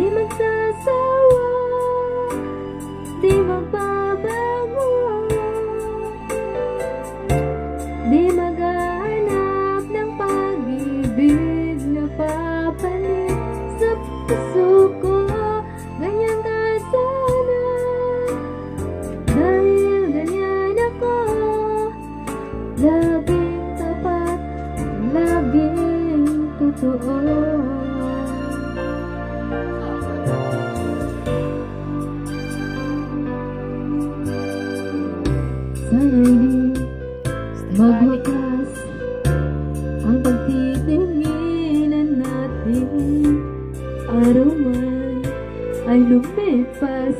Di magsasawa, di magbabago, di maghahanap ng pag-ibig na papalit sa puso ko. Ganyan ka sana, dahil ganyan ako, laging tapat, laging totoo. Sana'y di magwakas ang pagtitinginan natin. Araw man ay lumipas,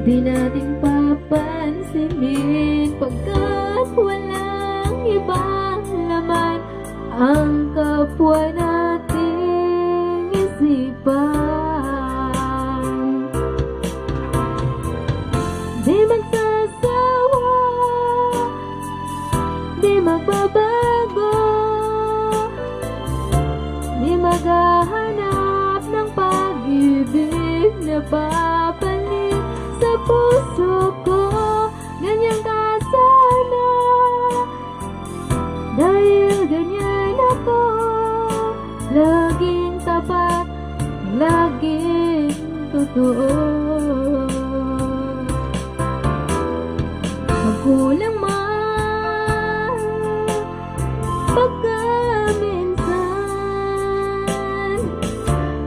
di natin papansinin, pagkat walang ibang laman ang kapwa nating isipan. Di magsasawa, di magbabago, di maghahanap ng pag-ibig na papalit sa puso ko. Ganyan ka sana, dahil ganyan ako, laging tapat, laging totoo. Magkulang man pagka minsan,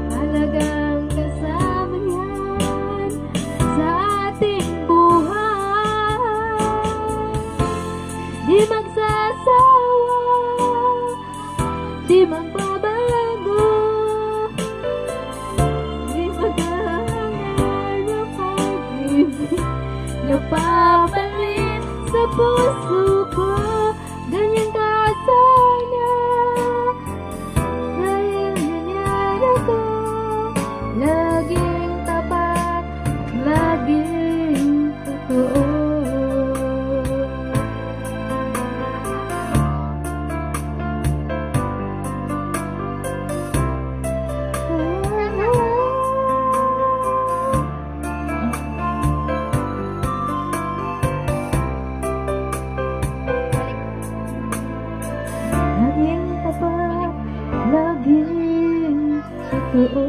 talagang kasama yan sa ating buhay. Di magsasawa, di magbabago, di maghahanap ng pag-ibig na papalit sa puso ko. Ganyan ka sana, dahil ganyan ako, laging tapat, laging totoo. Laging tapat, laging totoo.